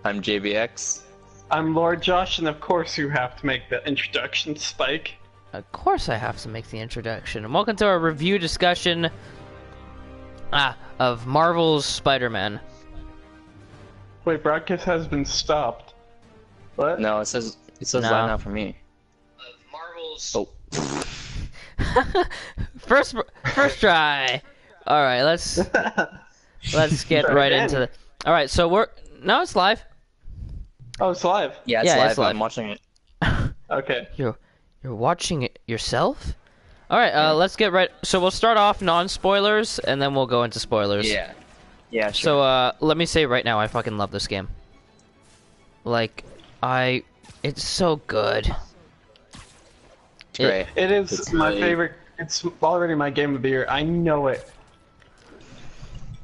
I'm JBX. I'm Lord Josh, and of course you have to make the introduction, Spike. Of course I have to make the introduction. And welcome to our review discussion of Marvel's Spider-Man. Wait, broadcast has been stopped. What? No, it says No. loud now for me. Of Marvel's... Oh. First try. All right, let's get right into the. All right, so now it's live. Oh, it's live. Yeah, it's Yeah, live. it's live. I'm watching it. Okay. You're watching it yourself? All right, let's get right. So we'll start off non-spoilers, and then we'll go into spoilers. Yeah. Yeah, sure. So let me say right now, I fucking love this game. Like, it's so good. It's great. It is It's my really- favorite. It's already my game of the year. I know it.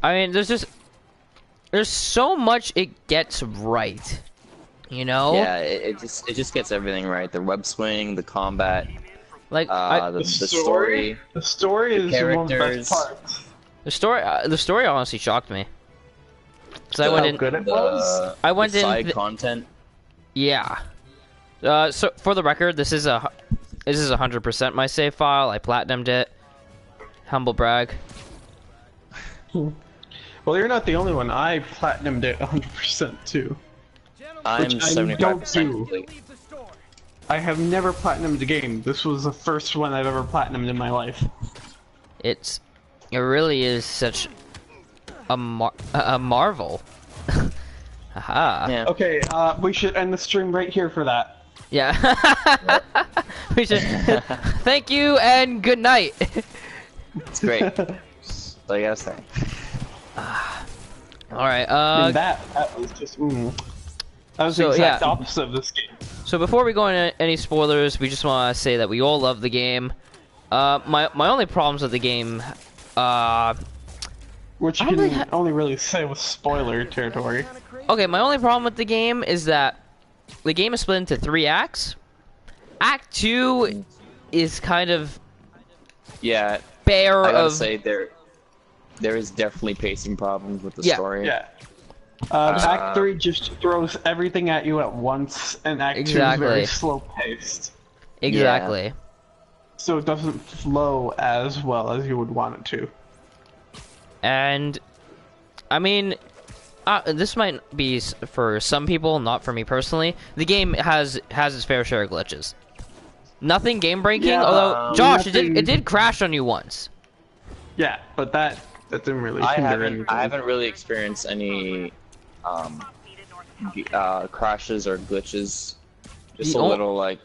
I mean, there's so much it gets right. You know? Yeah, it just gets everything right. The web swing, the combat, Like the story. The story is one of the characters. best parts. the story honestly shocked me. So I How went in. good it was. I went the in side th- content. Yeah. So for the record, this is 100% my save file. I platinumed it. Humble brag. Well, you're not the only one. I platinumed it 100% too. I'm Which I 75% don't do. complete. I have never platinumed a game. This was the first one I've ever platinumed in my life. It really is such a marvel. Haha. Yeah. Okay, we should end the stream right here for that. Yeah. We should. Thank you and good night. It's great. That's all you gotta say. All right. And that was just. That was the So, exact yeah. opposite of this game. So before we go into any spoilers, we just want to say that we all love the game. My only problems with the game, Which you I only can only really say with spoiler territory. okay, my only problem with the game is that the game is split into 3 acts. Act 2 is kind of Yeah, bare I gotta of say there is definitely pacing problems with the Yeah. story. Yeah. Act 3 just throws everything at you at once, and Act 2 is Exactly. very slow paced. exactly. So it doesn't flow as well as you would want it to. And I mean, this might be for some people, not for me personally. The game has its fair share of glitches. Nothing game breaking, Yeah, although Josh, it nothing- did crash on you once. Yeah, but that didn't really I hinder anything. haven't really experienced any crashes or glitches. Just The a o- little like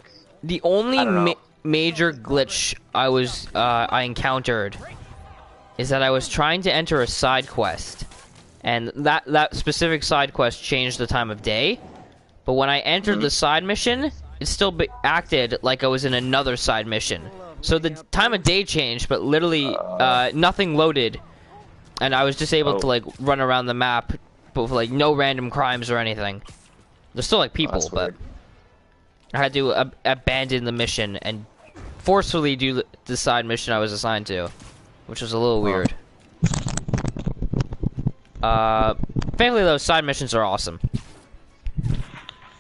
The only I don't know. major glitch I encountered is that I was trying to enter a side quest, and that specific side quest changed the time of day. But when I entered the side mission, it still acted like I was in another side mission. So the time of day changed, but literally nothing loaded, and I was just able to like run around the map, but with like no random crimes or anything. There's still like people, that's but weird. I had to abandon the mission and forcefully do the side mission I was assigned to, which was a little weird. Thankfully, those side missions are awesome.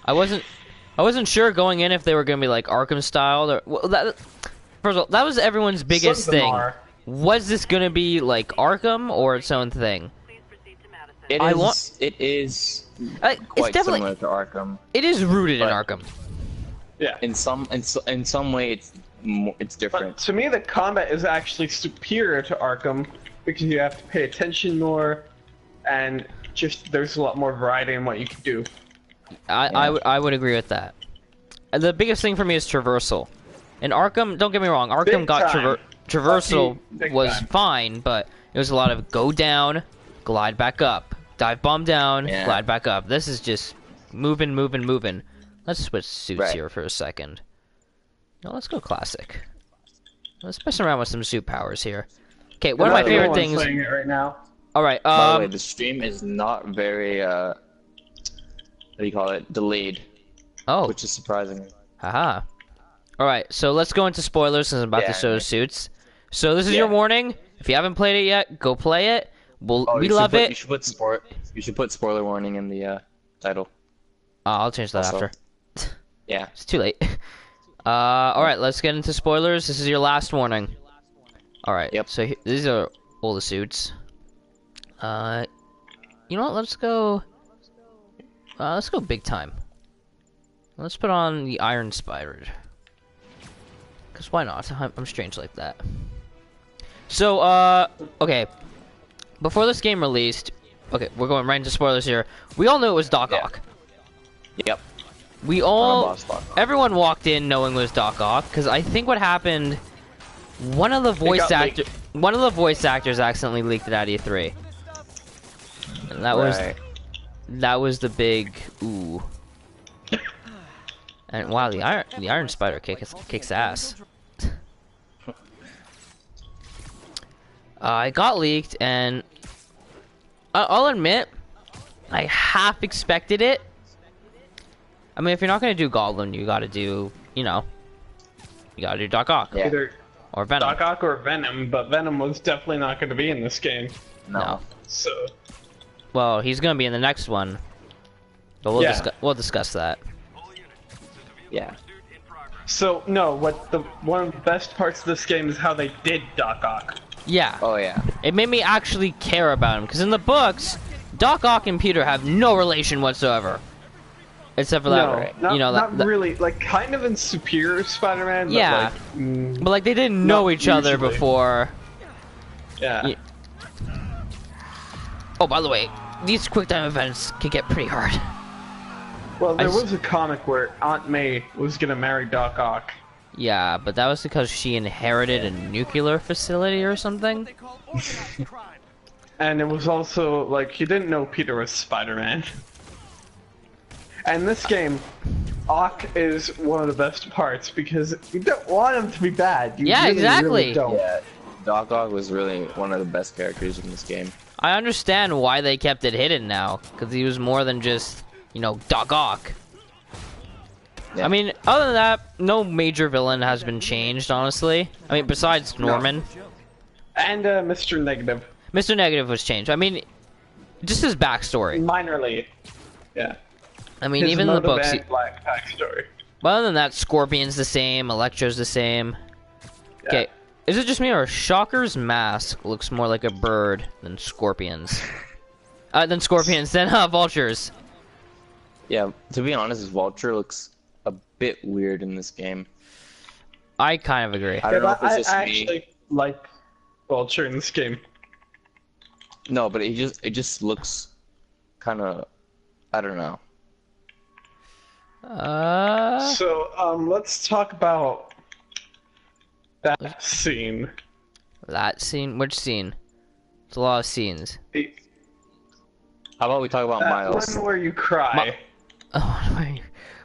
I wasn't sure going in if they were gonna be like Arkham style or first of all, that was everyone's biggest Some of them thing. are. Was this gonna be like Arkham or its own thing? It I is. want- It is It's quite definitely similar to Arkham. it is rooted in But- Arkham. Yeah. In some way, it's But different. to me, the combat is actually superior to Arkham because you have to pay attention more, and just there's a lot more variety in what you can do. I would agree with that. And the biggest thing for me is traversal. In Arkham, don't get me wrong, Arkham Big got time. traversal Big was time. fine, but it was a lot of go down, glide back up, dive bomb down, Yeah. glide back up. This is just moving. Let's switch suits Right. here for a second. No, let's go classic. Let's mess around with some suit powers here. Okay, one of my Another favorite one things. playing it right now. All right, By the way, the stream is not very what do you call it? Delayed, oh, which is surprising. haha. All right, so let's go into spoilers since I'm about Yeah, to show yeah. suits. So this is your Yeah. warning. If you haven't played it yet, go play it. Oh, We you should love put- it. You should put spoiler warning in the title. I'll change that Also. after. Yeah. It's too late. Alright, let's get into spoilers. This is your last warning. Alright, Yep. so these are all the suits. You know what, let's go big time. Let's put on the Iron Spider. Cause why not? I'm strange like that. So, okay. Before this game released, okay, we're going right into spoilers here. We all knew it was Doc Yeah. Ock. Yep. We Final all, boss Doc Ock. everyone walked in knowing it was Doc Ock, because I think what happened, one of the voice actors accidentally leaked it at E3. And Right. that was the big ooh. And wow, the Iron Spider kicks ass. It got leaked, and I'll admit, I half expected it. I mean, if you're not gonna do Goblin, you gotta do, you gotta do Doc Ock Yeah. Either or Venom. Doc Ock or Venom, but Venom was definitely not going to be in this game. No. So, Well, he's gonna be in the next one, but we'll discuss that. Yeah. so no. One of the best parts of this game is how they did Doc Ock. Yeah, Oh yeah. it made me actually care about him because in the books, Doc Ock and Peter have no relation whatsoever, except for that. No, not that, really. Like, kind of in Superior Spider-Man. But Yeah. but like they didn't know Not each other usually. before. yeah. Yeah. Oh, by the way, these quick time events can get pretty hard. Well, there I s- was a comic where Aunt May was gonna marry Doc Ock. Yeah, but that was because she inherited a nuclear facility or something. And it was also, like, he didn't know Peter was Spider-Man. And this game, Ock is one of the best parts because you don't want him to be bad. You Yeah, really, exactly. really don't. Yeah. Doc Ock was really one of the best characters in this game. I understand why they kept it hidden now, because he was more than just, Doc Ock. Yeah. I mean, other than that, no major villain has been changed, honestly. I mean, besides Norman. And Mr. Negative. Mr. Negative was changed. I mean, just his backstory. Minorly. Yeah. I mean, His even in the motive books. and Black backstory. But other than that, Scorpion's the same, Electro's the same. Yeah. Okay, is it just me or Shocker's mask looks more like a bird than Scorpion's? Than Vulture's. Yeah. To be honest, Vulture looks a bit weird in this game. I kind of agree. I don't know if it's I just me. actually like Vulture in this game. No, but it just looks kind of, I don't know. So, let's talk about that scene. That scene? Which scene? It's a lot of scenes. How about we talk about That Miles? one where you cry. Oh, wait.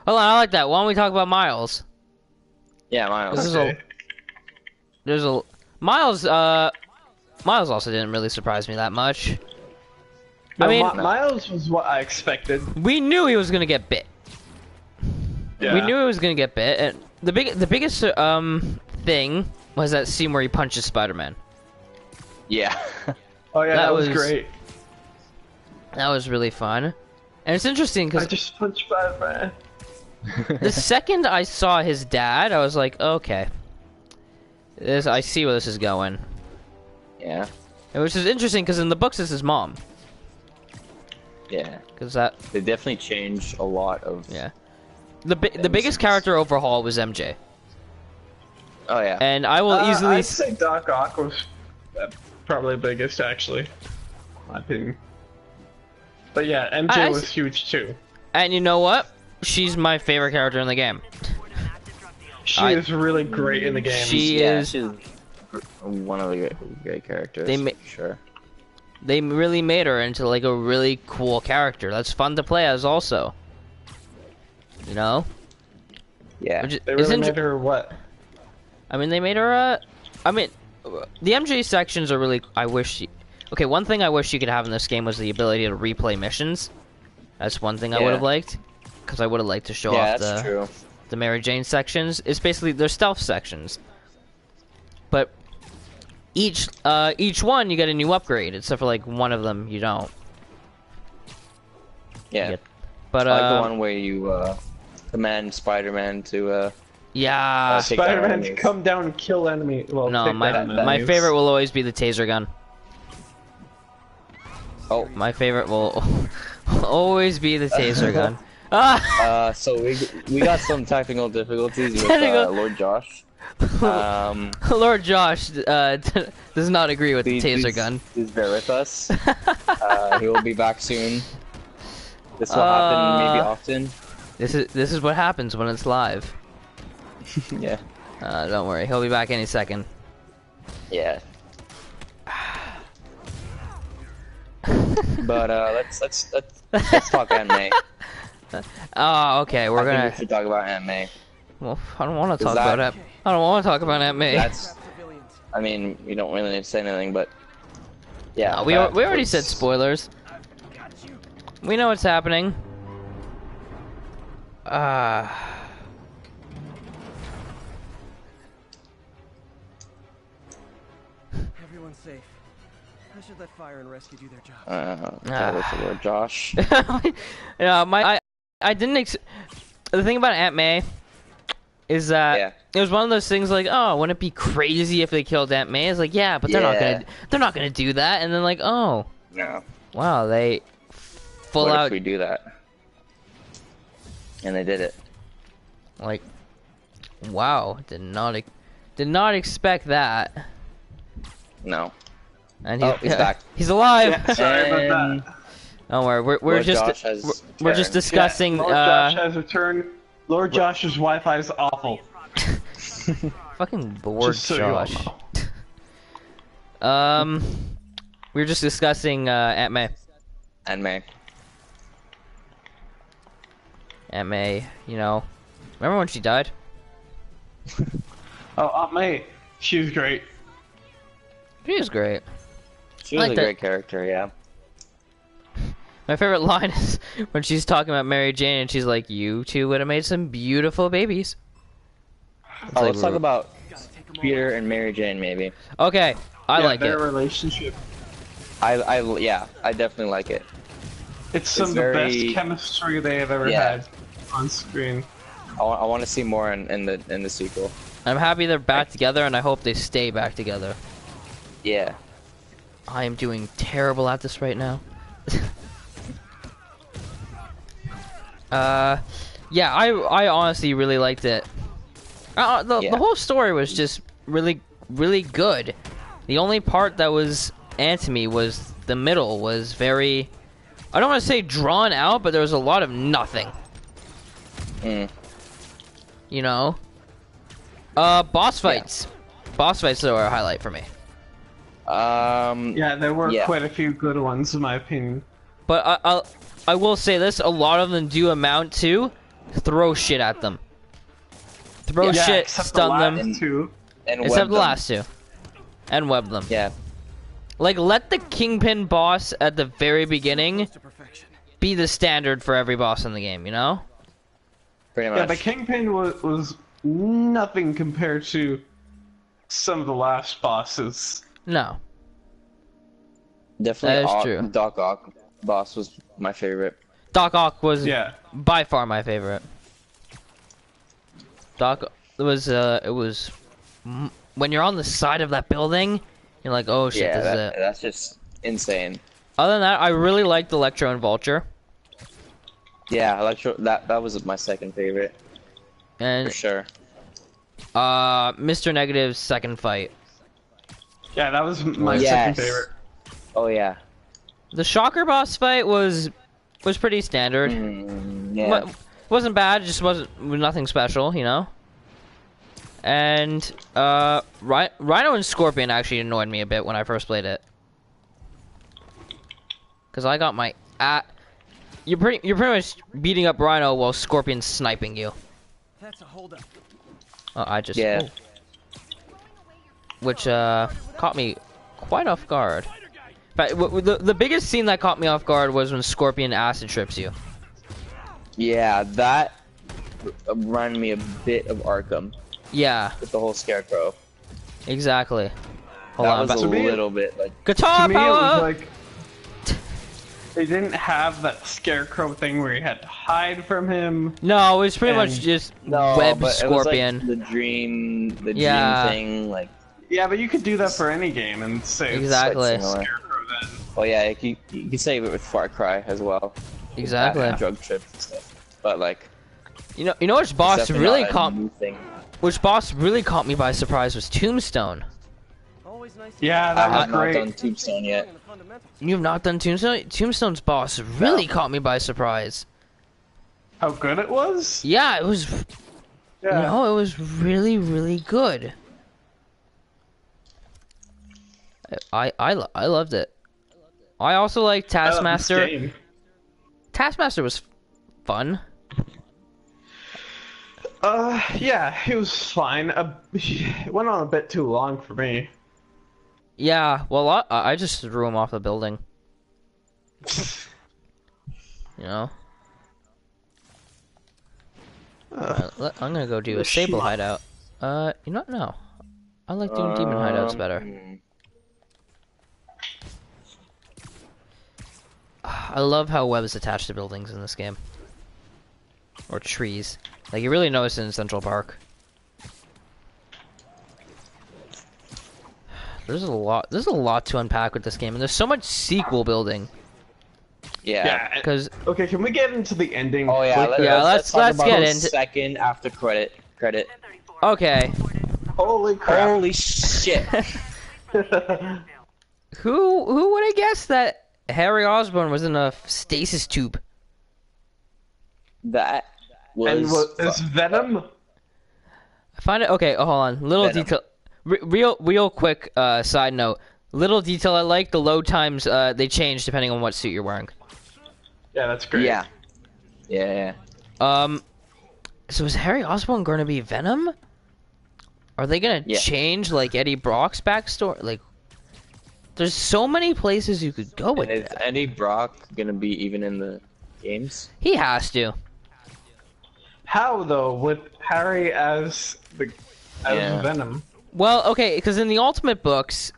Hold on, I like that. Why don't we talk about Miles? Yeah, Miles. This is Okay. There's a Miles. Miles also didn't really surprise me that much. No, I mean, Miles was what I expected. we knew he was gonna get bit. Yeah. We knew he was gonna get bit, and the biggest thing was that scene where he punches Spider-Man. Yeah. Oh yeah, that that was was- great. That was really fun, and it's interesting I because just punched Spider-Man. the second I saw his dad, I was like, okay, I see where this is going. Yeah. Which is interesting because in the books, it's his mom. Yeah. Because that, They definitely changed a lot of. yeah, the biggest character overhaul was MJ, Oh yeah. and I will easily. I'd say Doc Ock was probably the biggest, actually. In my opinion. But yeah, MJ I- was huge too. And you know what? She's my favorite character in the game. She I- is really great in the game. Yeah, She's she's one of the great characters. They ma- for sure. they really made her into like a really cool character. That's fun to play as also. You know? Yeah. Which They is really inter- made her what? I mean, they made her. I mean, the MJ sections are really. I wish. Okay, one thing I wish you could have in this game was the ability to replay missions. That's one thing I would have Yeah. liked, because I would have liked to show Yeah, off that's true. the Mary Jane sections. It's basically they're stealth sections, but each one you get a new upgrade, except for like one of them you don't. Yeah. You But I like the one where you command Spider-Man to yeah. take down Spider-Man to enemies. come down and kill enemy. Well, No, take my down my enemies. favorite will always be the taser gun. Oh, My favorite will always be the taser gun. Ah! so we got some technical difficulties with Technical- Lord Josh. Lord Josh does not agree with the taser gun. Please bear with us. He will be back soon. This will happen maybe often. This is what happens when it's live. Yeah. Don't worry, he'll be back any second. Yeah. But let's talk anime. Oh, okay, we're I think gonna. we should talk about anime. Well, I don't want to talk that- about it. I don't want to talk about anime. That's. I mean, we don't really need to say anything, but yeah. We that already was- said spoilers. We know what's happening. Everyone's safe. I should let fire and rescue do their job. Gotta wait for Lord Josh. Yeah, I didn't. The thing about Aunt May is that Yeah. it was one of those things like, oh, wouldn't it be crazy if they killed Aunt May? It's like, yeah, but they're Yeah. not gonna do that. And then like, oh, No. wow, they full What out if we do that? And they did it. like, wow, did not expect that. No. And Oh, he's back. He's alive. Yeah, sorry about And that. Don't worry, we're Lord just Josh has we're just returned. discussing. Lord Josh has returned. Lord Josh's Wi-Fi is awful. Fucking Lord Just so you all Josh. know. We were just discussing Aunt May. Anime. Aunt May, you know, remember when she died? Oh, Aunt May, she was great. She was great. She was like a that. great character, yeah. My favorite line is when she's talking about Mary Jane and she's like, "You two would have made some beautiful babies." It's Oh, like, let's talk about Peter and Mary Jane, maybe. Okay, I Yeah, like their it. relationship. Yeah, I definitely like it. It's some It's of the very- best chemistry they have ever Yeah. had on screen. I want to see more in the sequel. I'm happy they're back together, and I hope they stay back together. Yeah. I am doing terrible at this right now. Yeah, I honestly really liked it. The Yeah. whole story was just really, really good. The only part that was to me was the middle was very, I don't want to say drawn out, but there was a lot of nothing. Mm. You know? Boss fights. Boss fights were a highlight for me. Yeah, there were Yeah. quite a few good ones in my opinion. But I will say this, a lot of them do amount to throw shit at them. Throw Yeah, shit, except stun the last them. two. And Except web the them. last two. And web them. Yeah. Like, let the Kingpin boss at the very beginning To perfection. be the standard for every boss in the game, you know? Pretty Yeah, much. the Kingpin was nothing compared to some of the last bosses. No. Definitely. That is true. Doc Ock boss was my favorite. Doc Ock was Yeah. by far my favorite. Doc was, when you're on the side of that building, you're like, oh shit, Yeah, this is it. that's just insane. Other than that, I really liked Electro and Vulture. Yeah, Electro. That was my second favorite for And, sure. Mr. Negative's second fight. Yeah, that was my Yes. second favorite. Oh yeah. The Shocker boss fight was pretty standard. Yeah. Wasn't bad, just was nothing special, you know. And Rhino and Scorpion actually annoyed me a bit when I first played it, cause I got my you're pretty much beating up Rhino while Scorpion's sniping you. That's a holdup. Oh, I just Yeah. which caught me quite off guard. But the biggest scene that caught me off guard was when Scorpion acid trips you. Yeah, that reminded me a bit of Arkham Yeah, with the whole scarecrow. exactly. Hold That on, was a To me- little bit like. guitar To me, it power. was like they didn't have that scarecrow thing where you had to hide from him. No, it was pretty much And- just No, web but it was, scorpion. like, the dream Yeah. thing, like. Yeah, but you could do that for any game and say it's Exactly. Like similar. scarecrow then. Well, yeah, you can save it with Far Cry as well. Exactly. That drug trips and stuff. But like, You know which it's boss definitely really not a caught new thing. me by surprise was Tombstone. Always nice to Yeah, I that was have not great. done Tombstone yet. the fundamentals. You have not done Tombstone? Tombstone's boss really caught me by surprise. How good it was? Yeah, it was. Yeah. You know, it was really, really good. I loved it. I also like I love this Taskmaster. game. Taskmaster was fun. Yeah, it was fine. It went on a bit too long for me. Yeah, well, I just threw him off the building. You know? I'm gonna go do a Sable hideout. You know what? No. I like doing demon hideouts better. I love how web is attached to buildings in this game. Or trees. Like, you really notice it in Central Park. There's a lot to unpack with this game, and there's so much sequel building. Yeah. Yeah. Because Okay, can we get into the ending? Oh yeah. quickly? let's talk about get the into- second after credit. okay, Holy crap! Holy shit. who would have guessed that Harry Osborn was in a stasis tube? That And was. what is Venom? I find it okay. Oh, hold on, little Venom. detail. Real quick. Side note. Little detail I like. The load times. They change depending on what suit you're wearing. Yeah, that's great. Yeah. Yeah. So is Harry Osborn going to be Venom? Are they going to Yeah. change like Eddie Brock's backstory? Like, there's so many places you could go with And is that. Eddie Brock gonna be even in the games? He has to. How though, with Harry as Yeah. Venom? Well, okay, because in the Ultimate books,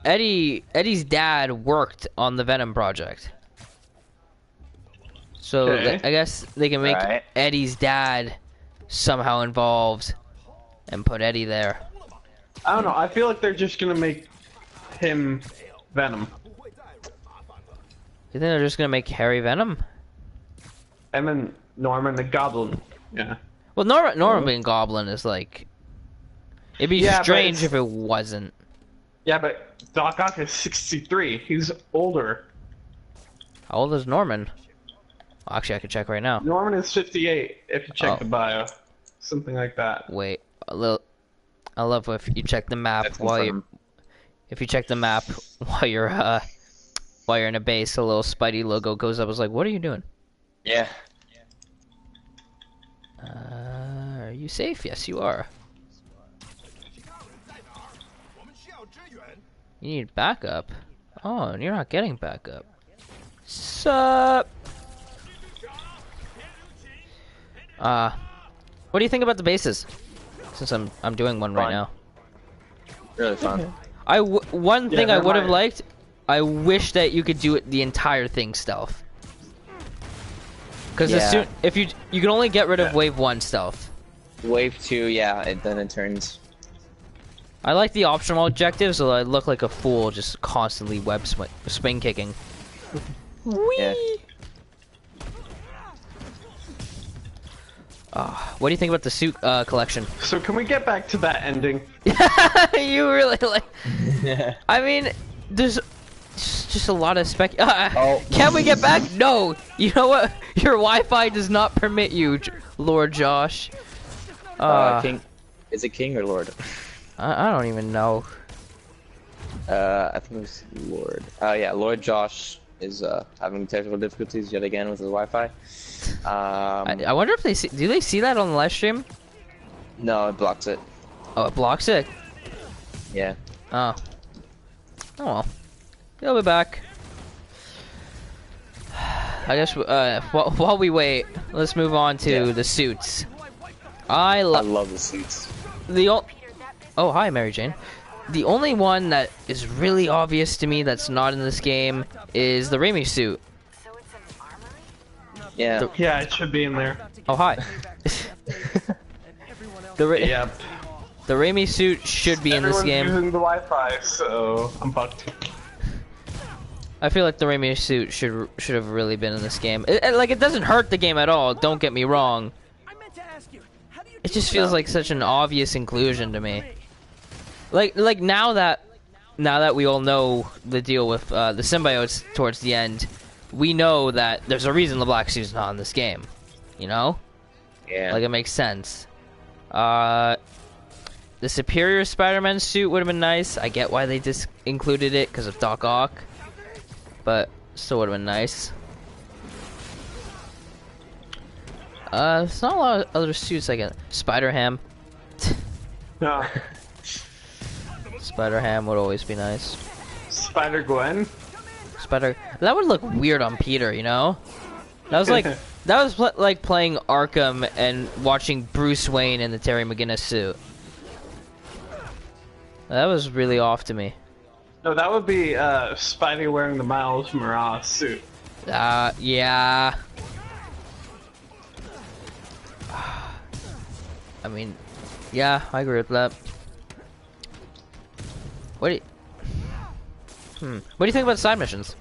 Eddie's dad worked on the Venom project. So Okay. I guess they can make Right. Eddie's dad somehow involved and put Eddie there. I don't know. I feel like they're just gonna make him Venom, You think they're just gonna make Harry Venom? and then Norman the Goblin. Yeah. Well, Norman being Goblin is like, it'd be Yeah, but strange it's- if it wasn't. Yeah, but Doc Ock is 63. He's older. How old is Norman? Well, actually, I could check right now. Norman is 58. If you check Oh. the bio, something like that. Wait, a little. I love if you check the map That's while you. confirmed. If you check the map while you're in a base, a little Spidey logo goes up. I was like, what are you doing? Yeah. Are you safe? Yes, you are. You need backup. Oh, and you're not getting backup. Sup? What do you think about the bases? Since I'm doing one right Fine. now. Really fun. One thing I they're would have mine. liked. I wish that you could do it the entire thing stealth. Because Yeah. if you can only get rid of wave 1 stealth. Wave 2, yeah, then it turns. I like the optional objectives, so I look like a fool just constantly web spin kicking. Whee! Yeah. What do you think about the suit collection? So can we get back to that ending? You really like. I mean, there's just a lot of spec. Oh. Can we get back? No. You know what? Your Wi-Fi does not permit you, Lord Josh. King. Is it King or Lord? I don't even know. I think it was Lord. Yeah, Lord Josh is having technical difficulties yet again with his Wi-Fi. I wonder if they see. Do they see that on the live stream? No, it blocks it. Oh, it blocks it. Yeah. Oh. Oh well. He'll be back. I guess while we wait, let's move on to the suits. I I love love the suits. the. Oh, hi, Mary Jane. The only one that is really obvious to me that's not in this game is the Raimi suit. Yeah. Yeah, it should be in there. Oh, hi. the Yep. the Raimi suit should be in this Everyone's game. using the Wi-Fi, so I'm fucked. I feel like the Raimi suit should have really been in this game. Like, it doesn't hurt the game at all, don't get me wrong. I meant to ask you, how do you It just feels like such an obvious inclusion to me. Like now that we all know the deal with the symbiotes towards the end, we know that there's a reason the black suit's not in this game. You know? Yeah. Like, it makes sense. The Superior Spider-Man suit would have been nice. I get why they just included it because of Doc Ock, but still would have been nice. There's not a lot of other suits I get. Spider-Ham. No. Spider-Ham would always be nice. Spider-Gwen? That would look weird on Peter, you know? That was like like playing Arkham and watching Bruce Wayne in the Terry McGinnis suit. That was really off to me. No, that would be Spidey wearing the Miles Morales suit. Yeah. I mean, yeah, I agree with that. What do you think about side missions?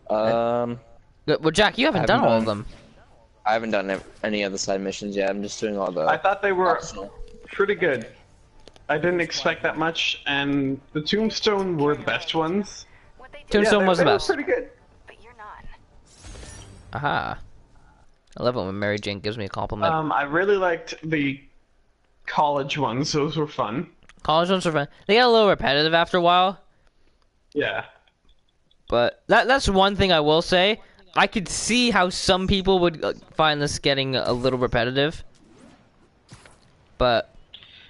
Um, Well, Jack, you haven't done all of them. I haven't done any of the side missions yet. I'm just doing all the. I thought they were optional. pretty good. I didn't expect that much, and the Tombstone were the best ones. Tombstone yeah, was the they were best. pretty good. But you're not. Aha. I love it when Mary Jane gives me a compliment. I really liked the college ones. Those were fun. College ones are fun. They get a little repetitive after a while, Yeah. but that's one thing I will say. I could see how some people would find this getting a little repetitive, but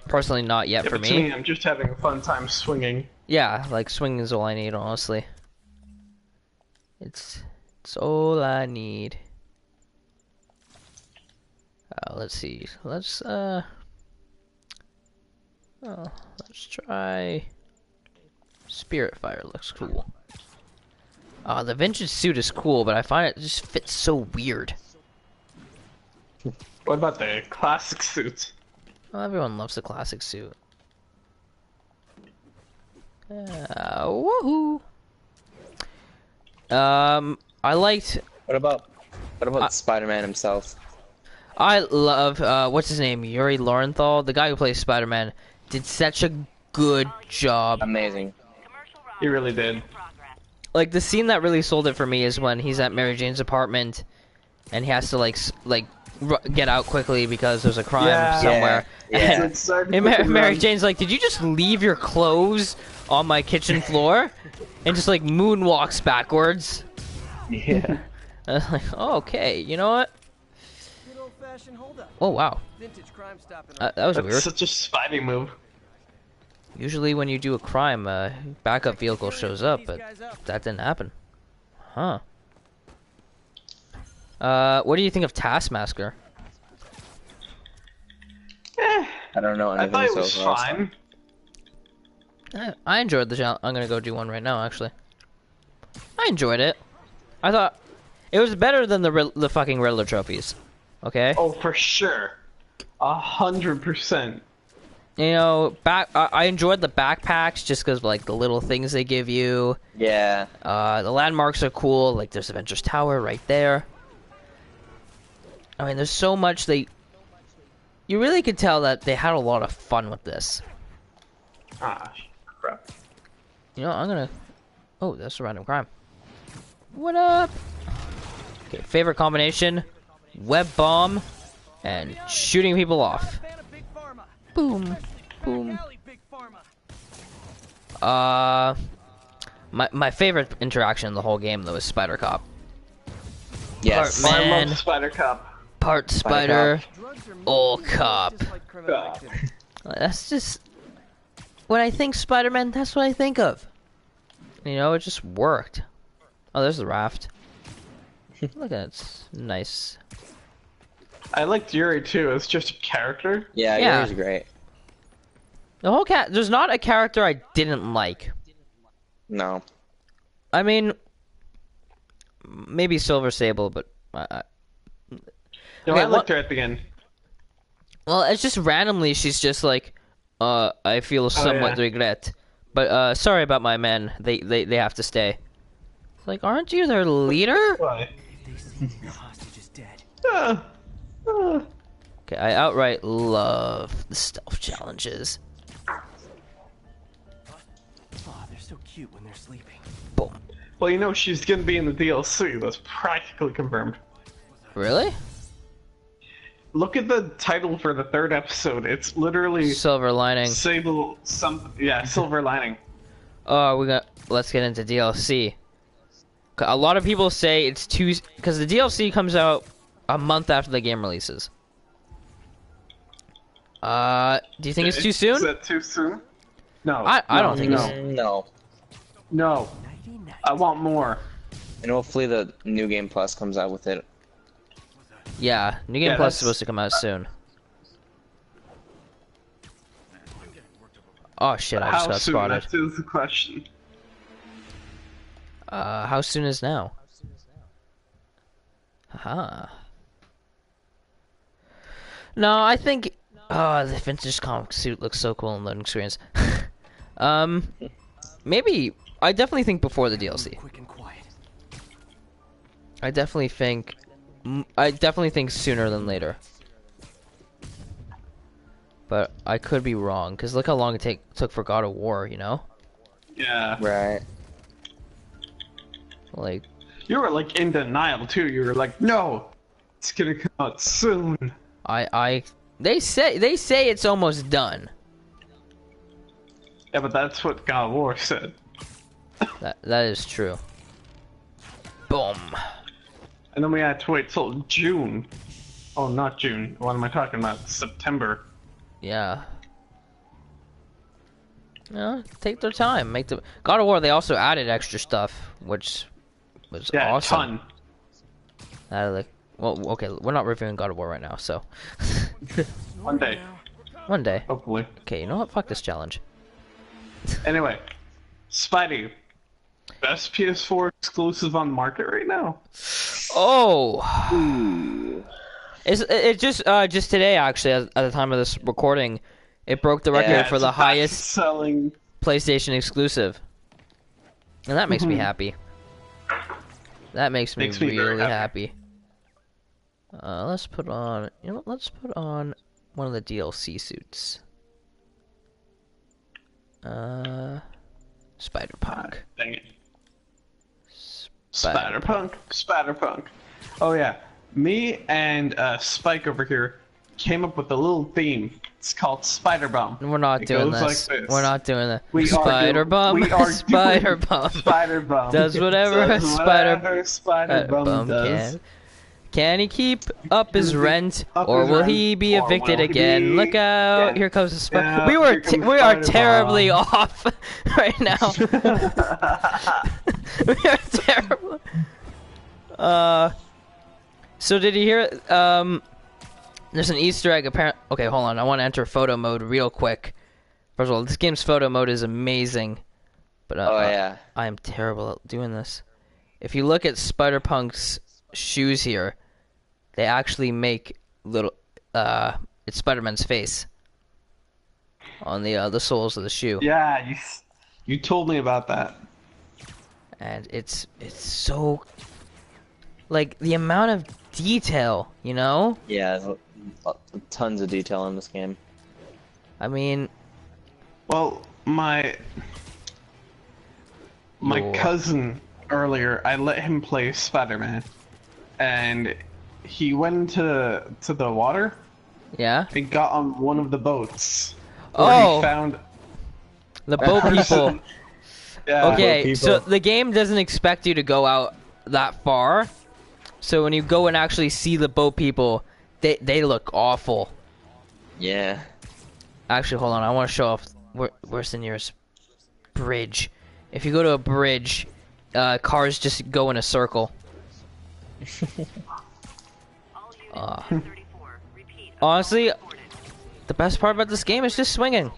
personally not yet Yeah, for but to me. me, I'm just having a fun time swinging. Yeah, like swinging is all I need, honestly. It's all I need. Let's see. Let's try Spirit Fire. Looks cool. The vintage suit is cool, but I find it just fits so weird. What about the classic suits? Well, everyone loves the classic suit. Woohoo! I liked. What about Spider-Man himself? I love what's his name, Yuri Lowenthal, the guy who plays Spider-Man, did such a good job. Amazing. He really did. Like, the scene that really sold it for me is when he's at Mary Jane's apartment, and he has to get out quickly because there's a crime somewhere. Yeah. And Mary Jane's like, "Did you just leave your clothes on my kitchen floor?" And just like moonwalks backwards. Yeah. I was like, oh, okay, you know what? Good old-fashioned hold-up. Oh wow, Vintage crime stopping. that was That's weird. such a Spidey move. Usually when you do a crime, backup vehicle shows up, but that didn't happen. Huh. What do you think of Taskmaster? Eh, I don't know I anything thought it so was far. fine. I enjoyed the challenge. I'm gonna go do one right now, actually. I enjoyed it. I thought it was better than the fucking Riddler trophies. Okay. Oh, for sure. 100%. You know, I enjoyed the backpacks just because like the little things they give you. Yeah. The landmarks are cool. Like there's Avengers Tower right there. I mean, there's so much you really could tell that they had a lot of fun with this. Ah, crap. You know, I'm gonna. Oh, that's a random crime. What up? Okay, favorite combination: web bomb and shooting people off. Fan of Big Pharma. Boom, boom. Alley, Big Pharma. My favorite interaction in the whole game though is Spider Cop. Yes. Part I man, love Spider Cop. part Spider. Drugs are Oh, moving cop. just like criminal Cop. activity. That's just when I think Spider-Man. That's what I think of. You know, it just worked. Oh, there's the raft. Look at it. It's nice. I liked Yuri too. It's just a character. Yeah, Yeah. Yuri's great. The whole there's not a character I didn't like. No. I mean, maybe Silver Sable, but No, Okay, I liked her at the end. well, it's just randomly she's just like, I feel somewhat yeah. regret, but sorry about my men. They have to stay. It's like, aren't you their leader? Why? They see the hostage is dead. Okay, I outright love the stealth challenges. Oh, they're so cute when they're sleeping. Boom. Well, you know she's gonna be in the DLC. That's practically confirmed. Really? Look at the title for the 3rd episode. It's literally Silver lining. Silver Lining. Oh, let's get into DLC. A lot of people say it's too, because the DLC comes out a month after the game releases. Do you think it's too Is soon? that too soon? No. I don't think no. No. No. Nighty night. I want more. And hopefully the new game plus comes out with it. Yeah, New Game Yeah, Plus is that's- supposed to come out soon. Oh shit, I just How got soon? spotted. That is the question. How soon is now? Haha. No, I think. Oh, the vintage comic suit looks so cool in loading screens. Maybe. I definitely think before the DLC. Quick and quiet. I definitely think. I definitely think sooner than later. But I could be wrong, because look how long it took for God of War, you know? Yeah. Right. Like, You were like in denial too. You were like, no, it's gonna come out soon. they say it's almost done. Yeah, but that's what God of War said. That is true. Boom. And then we had to wait till June. Oh, not June. What am I talking about? September. Yeah. Yeah, take their time. Make the God of War. They also added extra stuff, which was Yeah, awesome. ton. Well, okay, we're not reviewing God of War right now, so One day, one day. hopefully. Okay, you know what? Fuck this challenge. Anyway, Spidey. Best PS4 exclusive on the market right now. Oh. It just today actually at the time of this recording, it broke the record Yeah, for it's the the highest selling. PlayStation exclusive, and that makes me happy. That makes me Makes me very really happy. happy. Let's put on. You know, let's put on one of the DLC suits. Spider-Punk. Dang it. Spider-Punk. Spatterpunk. Oh yeah, me and Spike over here came up with a little theme. It's called Spider Bum. We're not It doing goes this. like this. We're not doing that. We are Spider doing- Bum. we are Spider doing Bum. Spider Bum Does whatever a Does spider whatever Spider Bum bum does. can. Can he keep up his rent, up or his will rent, he be or evicted will he again? be- Look out! Yeah. Here comes the spider. Yeah, we here comes we are Spider-Bum. terribly off right now. We are terrible. So did you hear? There's an Easter egg. Apparent. Okay, hold on. I want to enter photo mode real quick. First of all, this game's photo mode is amazing, but Oh yeah. I am terrible at doing this. If you look at Spider-Punk's shoes here, they actually make little it's Spider-Man's face on the soles of the shoe. Yeah, you told me about that. And it's so like the amount of detail, you know? Yeah. There's tons of detail in this game. I mean, Well, my Your- cousin earlier, I let him play Spider-Man, and he went to the water yeah. and got on one of the boats. Oh. Where he found The boat people. person. Yeah. Okay, so people. the game doesn't expect you to go out that far. So when you go and actually see the boat people, they look awful. Yeah. Actually, hold on. I want to show off where's the nearest bridge. If you go to a bridge, cars just go in a circle. Honestly, the best part about this game is just swinging.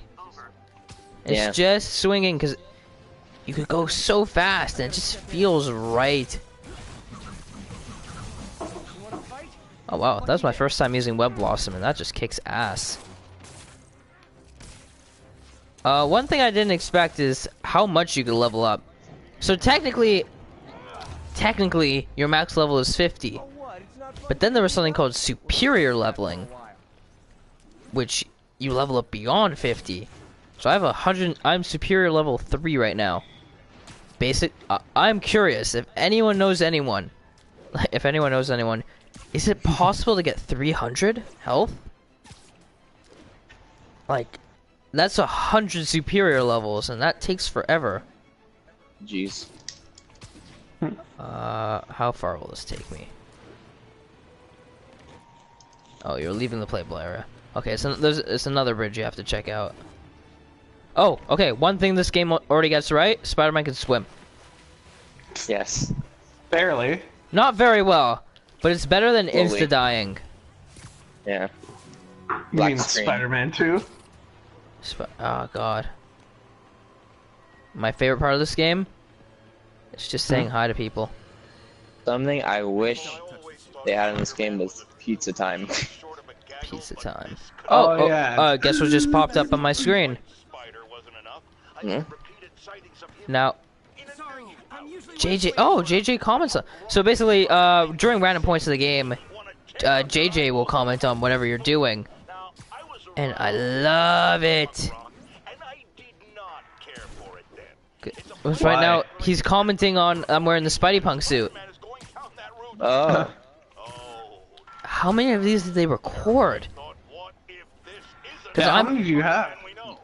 It's Yeah. just swinging because you could go so fast and it just feels right. Oh wow, that was my first time using Web Blossom and that just kicks ass. One thing I didn't expect is how much you could level up. So technically, your max level is 50. But then there was something called superior leveling, which you level up beyond 50. So I have 100. I'm superior level 3 right now. I'm curious if anyone knows anyone. If anyone knows anyone, is it possible to get 300 health? Like, that's 100 superior levels, and that takes forever. Jeez. How far will this take me? Oh, you're leaving the playable area. Okay, so it's another bridge you have to check out. Oh, okay. One thing this game already gets right: Spider-Man can swim. Yes. Barely. Not very well, but it's better than Slowly. insta-dying. Yeah. You Black mean screen. Spider-Man 2? Oh god. My favorite part of this game is just saying hi to people. Something I wish they had in this game was pizza time. Pizza time. Oh, yeah. Guess what just popped up on my screen? Hmm? Now, JJ comments on. So basically, during random points of the game, JJ will comment on whatever you're doing. And I love it. Right Why? now, he's commenting on I'm wearing the Spidey Punk suit. Oh. How many of these did they record? Yeah, how I'm- many do you have?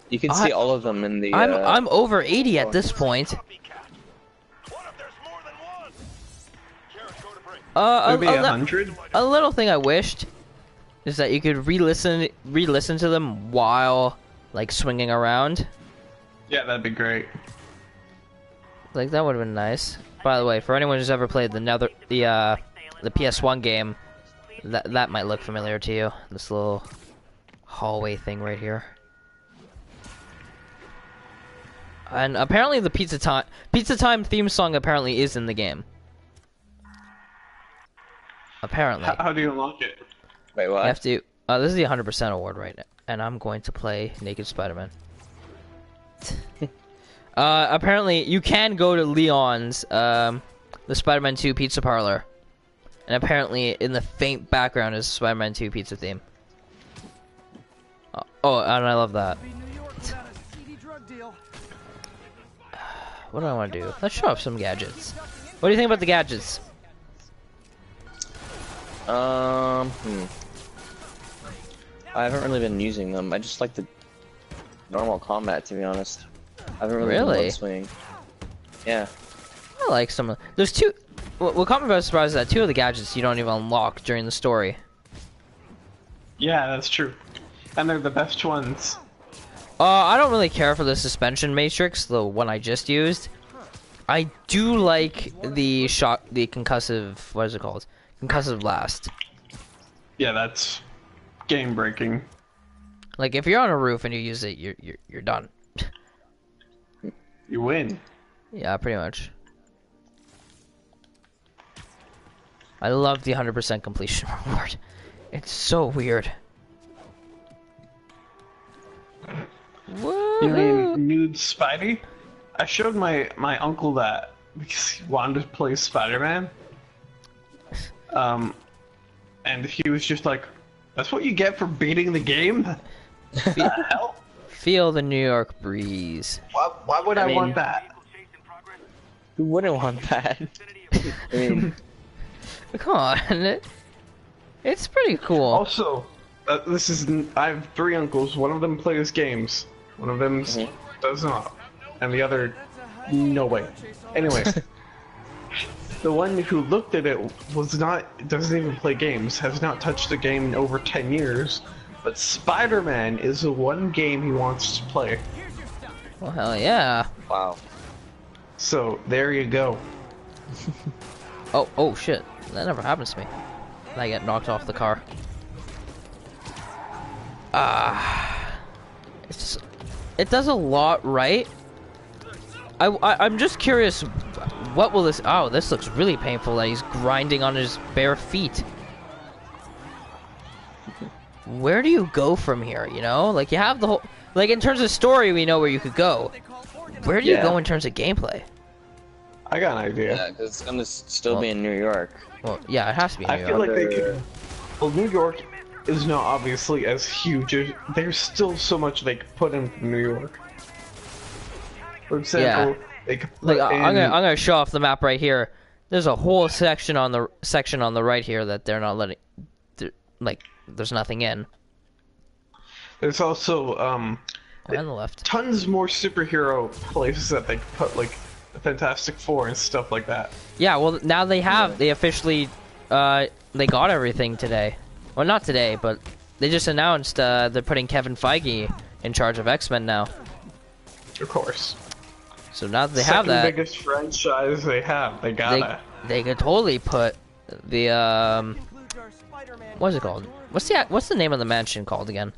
You can see all of them in the. I'm over 80 at this point. Maybe a 100? little thing I wished is that you could re-listen to them while like swinging around. Yeah, that'd be great. Like that would have been nice. By the way, for anyone who's ever played the PS1 game, that might look familiar to you. This little hallway thing right here. And apparently the Pizza Time theme song apparently is in the game. Apparently. How do you unlock it? Wait, what? You have to. This is the 100% award right now, and I'm going to play Naked Spider-Man. Apparently, you can go to Leon's, the Spider-Man 2 pizza parlor, and apparently, in the faint background is Spider-Man 2 pizza theme. Oh, and I love that. What do I want to do? Let's show off some gadgets. What do you think about the gadgets? I haven't really been using them. I just like the normal combat, to be honest. I haven't really Really? been swinging. Yeah. I like some of. There's two. What caught me by surprise is that two of the gadgets you don't even unlock during the story. Yeah, that's true. And they're the best ones. I don't really care for the suspension matrix, the one I just used. I do like the concussive. What is it called? Concussive blast. Yeah, that's game breaking. Like if you're on a roof and you use it, you're done. You win. Yeah, pretty much. I love the 100% completion reward. It's so weird. You mean nude Spidey? I showed my uncle that because he wanted to play Spider-Man. And he was just like, "That's what you get for beating the game." What the hell? Feel the New York breeze. Why would I mean- want that? Who wouldn't want that? I mean, Come on, it's pretty cool. Also, I have 3 uncles. One of them plays games. One of them does not, and the other, no way. Anyway, the one who looked at it doesn't even play games. Has not touched a game in over 10 years. But Spider-Man is the one game he wants to play. Well, hell yeah. wow. So there you go. Oh shit. That never happens to me. I get knocked off the car. It's just, it does a lot right. I'm just curious, what will this? Oh, this looks really painful. That he's grinding on his bare feet. Where do you go from here? You know, like you have the whole. Like in terms of story, we know where you could go. Where do you go in terms of gameplay? I got an idea. Yeah, because it's gonna still be in New York. Well, yeah, it has to be. I feel like they could. Well, New York is not obviously as huge. There's still so much they could put in New York. For example, they could put Like in... I'm gonna show off the map right here. There's a whole section on the right here that they're not letting. Like there's nothing in. There's also And the left. tons more superhero places that they could put, like the Fantastic Four and stuff like that. Yeah, well now they have. They officially they got everything today. Well, not today, but they just announced they're putting Kevin Feige in charge of X-Men now. Of course. So now that they have that, Second biggest franchise they have. They gotta. they could totally put the Includes our Spider-Man what's it called? What's the name of the mansion called again?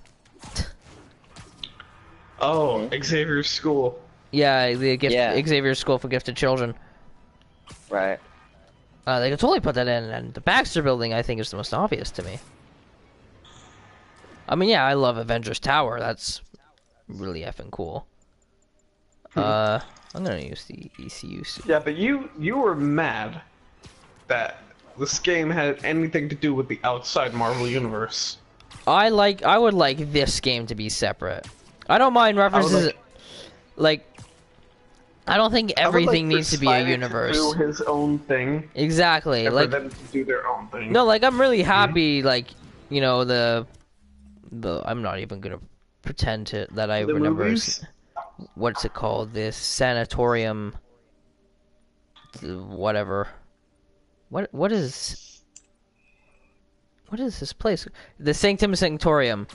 Oh, Xavier's School. Yeah, the Yeah. Xavier's School for Gifted Children. Right. They could totally put that in, and the Baxter Building I think is the most obvious to me. I mean, yeah, I love Avengers Tower. That's really effing cool. I'm gonna use the ECU suit. Yeah, but you were mad that this game had anything to do with the outside Marvel universe. I would like this game to be separate. I don't mind references. Like, I don't think everything needs to be a Spidey universe. To do his own thing. Exactly. And Like, for them to do their own thing. no, like I'm really happy. Like, you know, the I'm not even gonna pretend that I The remember. movies? What's it called? This sanatorium. Whatever. What is this place? The Sanctum Sanctorium.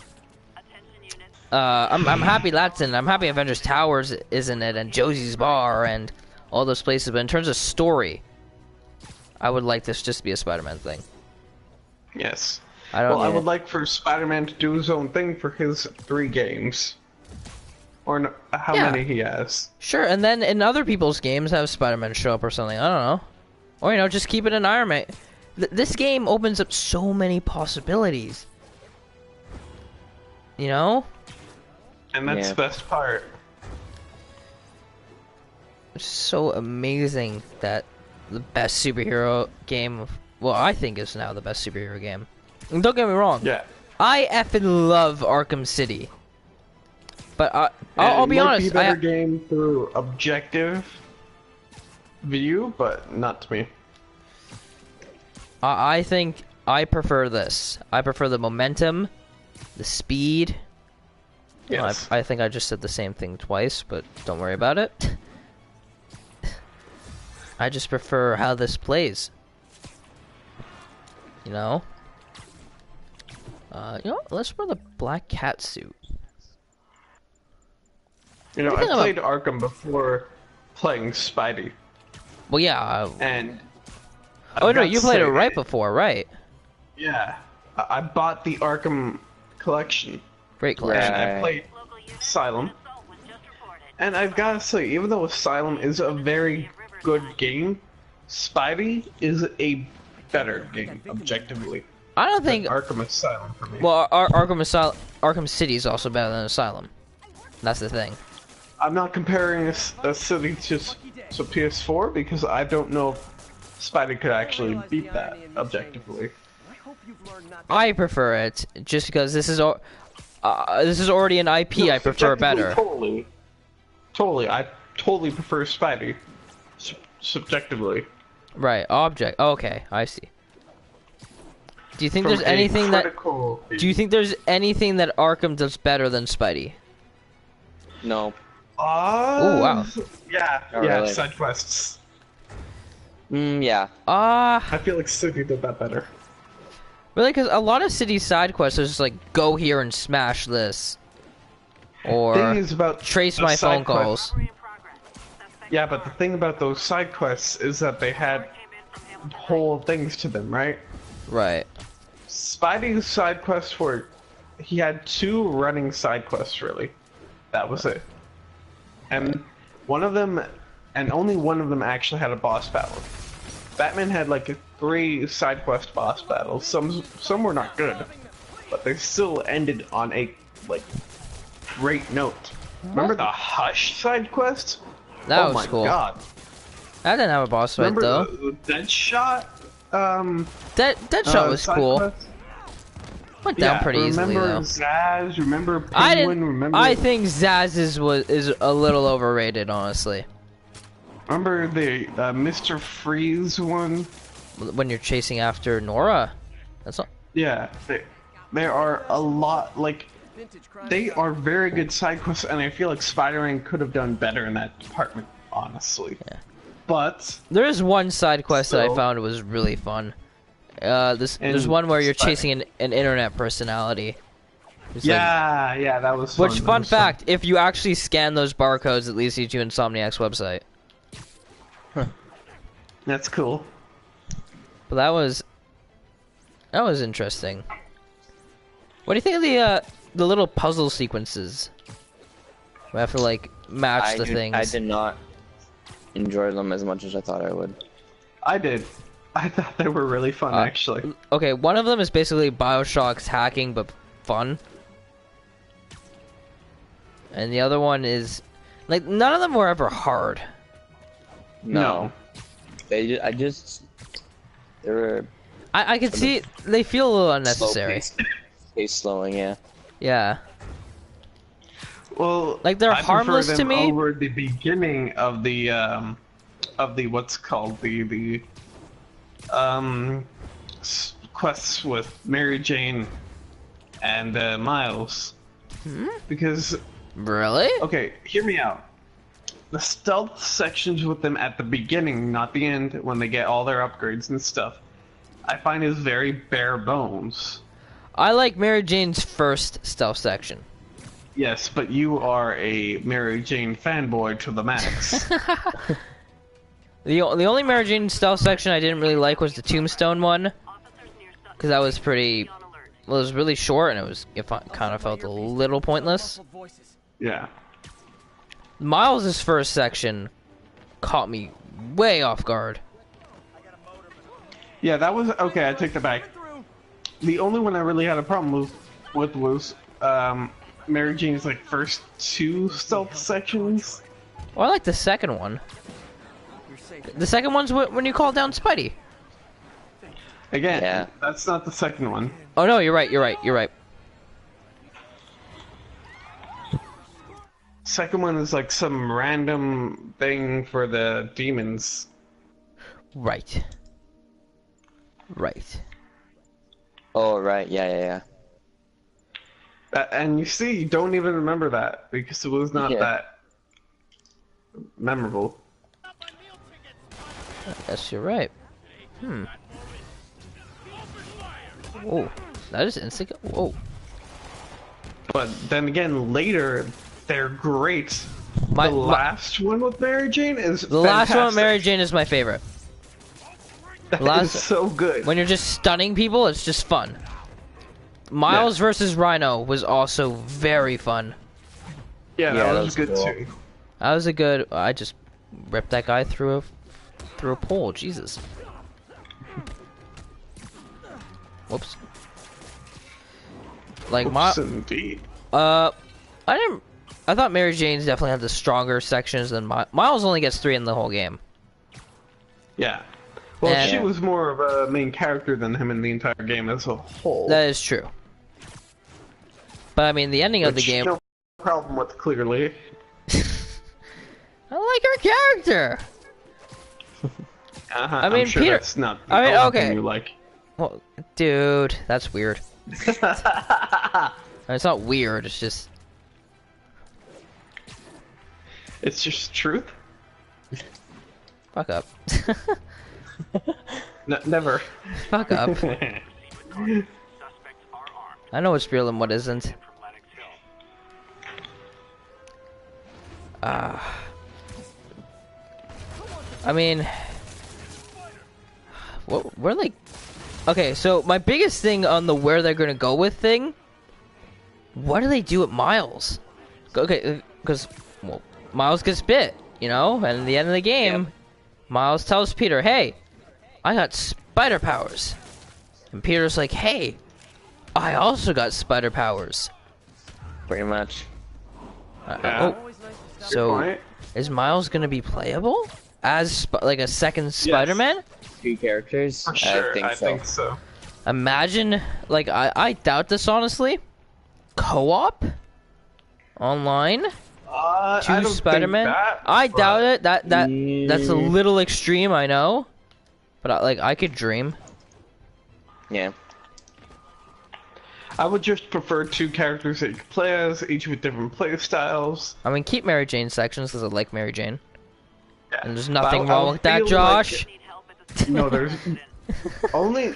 I'm happy that's in. I'm happy Avengers Towers is in it, and Josie's Bar, and all those places. But in terms of story, I would like this just to be a Spider-Man thing. Yes. I don't. Well, I would like for Spider-Man to do his own thing for his 3 games. Or how Yeah. many he has. Sure, and then in other people's games, have Spider-Man show up or something. I don't know. Or, you know, just keep it in Iron Man. This game opens up so many possibilities. You know? And that's Yeah. the best part. It's so amazing that the best superhero game, well, I think is now the best superhero game. And don't get me wrong. Yeah. I effing love Arkham City. But I'll be honest. It might be a better game through objective view, but not to me. I think I prefer this. I prefer the momentum, the speed. Well, Yes. I think I just said the same thing twice, but don't worry about it. I just prefer how this plays. You know? You know, let's wear the black cat suit. You know, What I do you think played Arkham before playing Spidey, Well, yeah. and Oh, I've no, got you to played it say, right before, right? Yeah, I bought the Arkham collection, Great collection. and I Right. played Asylum, and I've got to say, even though Asylum is a very good game, Spidey is a better game objectively I don't than think. Arkham Asylum for me. Well, Arkham City is also better than Asylum. That's the thing. I'm not comparing a city to PS4 because I don't know if Spidey could actually beat that objectively. I hope you've learned not to I prefer it just because this is already an IP. No, I prefer subjectively, better. Totally. I totally prefer Spidey. Subjectively. Right. Object. Okay, I see. Do you think From there's anything that? critical- Do you think there's anything that Arkham does better than Spidey? No. Oh, wow. Yeah, Not yeah, really. side quests. Yeah. I feel like City did that better. Really? Because a lot of city side quests are just like go here and smash this, or Thing is about trace the my side phone quests- calls. Yeah, but the thing about those side quests is that they had whole things to them, right? Right. Spidey's side quests were... He had 2 running side quests, really. That was it. And one of them, and only one of them actually had a boss battle. Batman had like 3 side quest boss battles. Some were not good, but they still ended on a like great note. Remember the Hush side quest? That Oh was my cool. god. I didn't have a boss fight Remember though. the Deadshot? Deadshot was side cool. quest? Went down Yeah, pretty easily remember though. Zaz? Remember Penguin? I didn't. Remember? I think Zaz is a little overrated, honestly. Remember the Mr. Freeze one? When you're chasing after Nora, that's not. Yeah, there are a lot, like, Vintage crime. they are very good side quests, and I feel like Spider-Man could have done better in that department, honestly. Yeah. But, There is one side quest that I So- found was really fun. There's one where you're chasing an internet personality. It's like- yeah, that was fun. which, that fun was fun. fact, if you actually scan those barcodes, it leads you to Insomniac's website. That's cool. But that was interesting. What do you think of the little puzzle sequences? We have to like match the things. I did not enjoy them as much as I thought I would. I did. I thought they were really fun, actually. Okay, one of them is basically BioShock's hacking, but fun. And the other one is like none of them were ever hard. No. They were I could see they feel a little unnecessary. Pace slowing, yeah. Yeah. Well, Like, they're I prefer harmless to them me. over the beginning of the what's called the quests with Mary Jane and Miles. Because Really? okay, hear me out. The stealth sections with them at the beginning, not the end, when they get all their upgrades and stuff, I find is very bare bones. I like Mary Jane's first stealth section. Yes, but you are a Mary Jane fanboy to the max. The only Mary Jane stealth section I didn't really like was the Tombstone one, because that was pretty. Well, it was really short and it kind of felt a little pointless. Muffled voices. Yeah. Miles' first section caught me way off guard. Yeah, that was okay. I take that back. The only one I really had a problem with was Mary Jane's like first 2 stealth sections. Well, I like the second one. You're safe. The second one's when you call down Spidey. Again, Yeah. that's not the second one. Oh no, you're right. You're right. You're right. Second one is like some random thing for the demons. Right. Right. Oh right, yeah. And you see, you don't even remember that because it was not Yeah. that memorable. Yes, you're right. Oh, that is instant. Whoa. But then again, later, they're great. My The last one with Mary Jane is the last one with Mary fantastic. Jane is my favorite. That last- is so good. When you're just stunning people, it's just fun. Miles versus Rhino was also very fun. Yeah, Yeah, that that was was good cool. too. That was a good. I just ripped that guy through a pole. Jesus. Whoops. Like Oops, indeed. I thought Mary Jane's definitely had the stronger sections than Miles. Only gets 3 in the whole game. Yeah. Well, And- she was more of a main character than him in the entire game as a whole. That is true. But I mean, the ending of the Which game. No problem with, clearly. I like her character. I mean, I'm sure Peter- that's not the I mean, only okay. thing you like. Well, dude, that's weird. It's not weird. It's just. It's just truth. Fuck up. Never. Fuck up. I know what's real and what isn't. I mean, we're like, okay. So my biggest thing on the where they're gonna go with thing. What do they do at Miles? Okay, because well, Miles gets bit, you know, and at the end of the game, Yep. Miles tells Peter, "Hey, I got spider powers," and Peter's like, "Hey, I also got spider powers." Pretty much. Yeah. Oh, so Point. is Miles gonna be playable as like a second Spider-Man? 2 characters? For sure, I think so. Imagine, like, I doubt this honestly. Co-op online. I Two don't think Spider-Man. that, I but- doubt it. That's a little extreme, I know, but I could dream. Yeah. I would just prefer 2 characters that you could play as, each with different play styles. I mean, keep Mary Jane sections because I like Mary Jane, Yeah. and there's But nothing I wrong would with that, feel like- Josh. No, there's only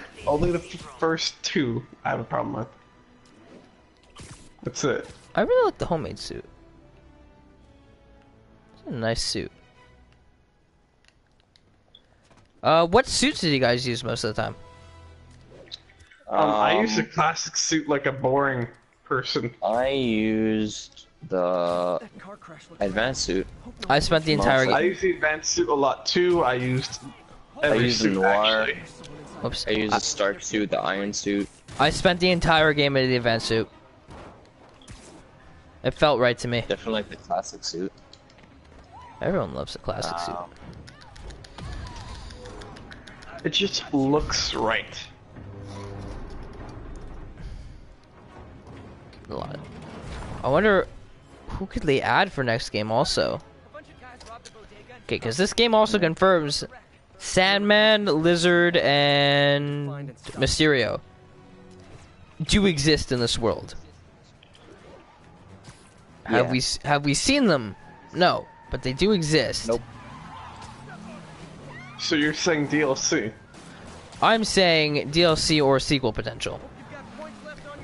the first 2 I have a problem with. That's it. I really like the homemade suit. It's a nice suit. What suits did you guys use most of the time? I use a classic suit like a boring person. I used the That car crash looks advanced suit. I spent the entire I game. use the advanced suit a lot too. I used every used the suit noir. actually. Oops. I used the Stark suit, the Iron suit. I spent the entire game in the advanced suit. It felt right to me. Definitely like the classic suit. Everyone loves the classic suit. It just looks right. A lot. I wonder who could they add for next game also. Okay, because this game also confirms Sandman, Lizard, and Mysterio do exist in this world. Yeah. Have we seen them? No, but they do exist. Nope. So you're saying DLC? I'm saying DLC or sequel potential.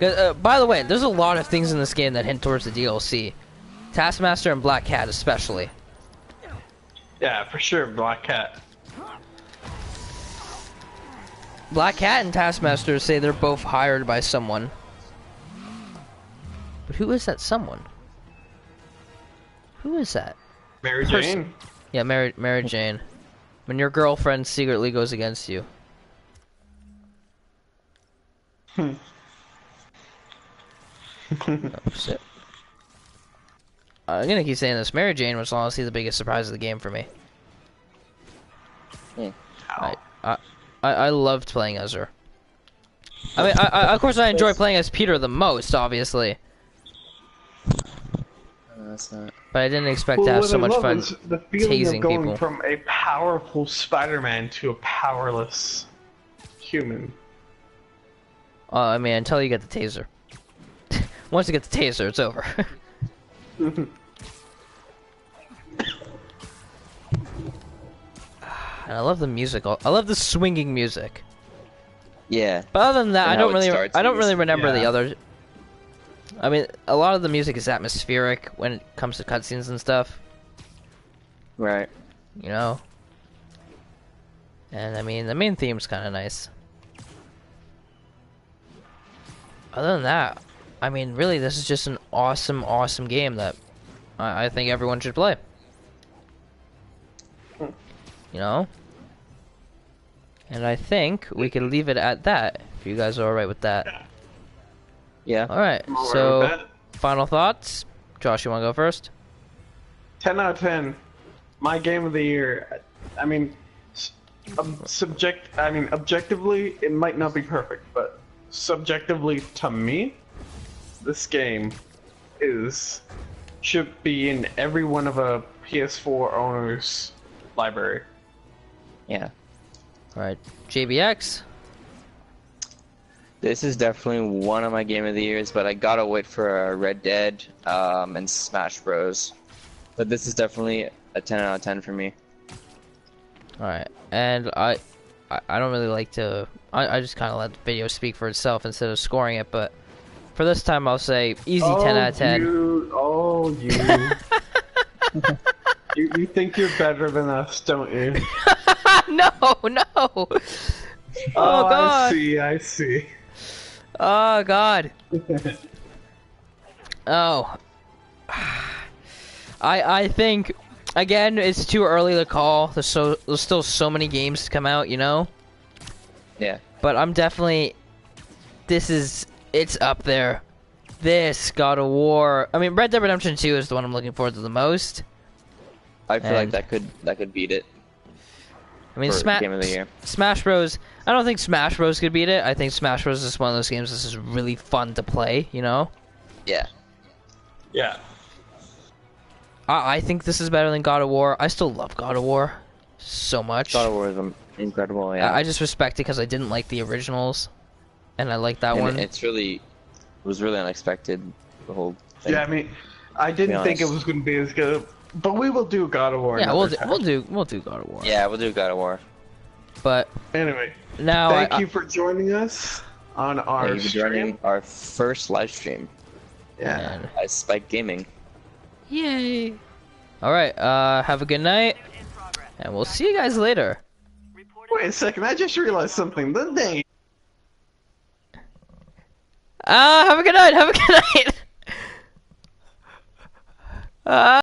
By the way, there's a lot of things in this game that hint towards the DLC. Taskmaster and Black Cat especially. Yeah, for sure, Black Cat. Black Cat and Taskmaster say they're both hired by someone. But who is that someone? Who is that? Mary Person. Jane. Yeah, Mary Jane. When your girlfriend secretly goes against you. Oh, shit. I'm gonna keep saying this. Mary Jane was honestly the biggest surprise of the game for me. I loved playing as her. I mean, I of course I enjoy playing as Peter the most, obviously. That's not. But I didn't expect to have what so I much love fun is the feeling tasing of going people. from a powerful Spider-Man to a powerless human. I mean, until you get the taser. Once you get the taser, it's over. And I love the music. I love the swinging music. Yeah. But other than that, And I how don't it really, starts I don't and really it's- remember the yeah. other. I mean, a lot of the music is atmospheric when it comes to cutscenes and stuff. Right. You know. And I mean, the main theme's kind of nice. Other than that, I mean, really, this is just an awesome, awesome game that I think everyone should play. You know? And I think we could leave it at that, if you guys are alright with that. Yeah. Alright, I'm alright so, with that. final thoughts? Josh, you wanna go first? 10 out of 10. My game of the year. I mean, objectively, it might not be perfect, but subjectively to me, this game should be in every one of a PS4 owner's library. Yeah. Alright, JBX? This is definitely one of my game of the years, but I gotta wait for Red Dead and Smash Bros. But this is definitely a 10 out of 10 for me. Alright, and I don't really like to... I just kind of let the video speak for itself instead of scoring it, but for this time I'll say easy 10 out of 10. You think you're better than us, don't you? No, no! Oh, God! I see. Oh, God! Oh. I think again it's too early to call. There's still so many games to come out, you know. Yeah. But I'm definitely. It's up there. This God of War. I mean, Red Dead Redemption 2 is the one I'm looking forward to the most. I feel like And- that could beat it. I mean, For Game of the Year. Smash Bros. I don't think Smash Bros. Could beat it. I think Smash Bros. Is one of those games that's just really fun to play, you know? Yeah. Yeah. I think this is better than God of War. I still love God of War so much. God of War is incredible. Yeah. I just respect it because I didn't like the originals. And I like that And one. it was really unexpected. The whole thing. Yeah, I mean, I didn't think it was going to be as good, but we will do God of War. Yeah, another time. we'll do God of War. Yeah, we'll do God of War. But Anyway, now thank you for joining us on our Thank you for joining stream. our first live stream Yeah. Man. at Spike Gaming. Yay. All right. Have a good night, and we'll see you guys later. Wait a second, I just realized something. The name. Have a good night. Have a good night.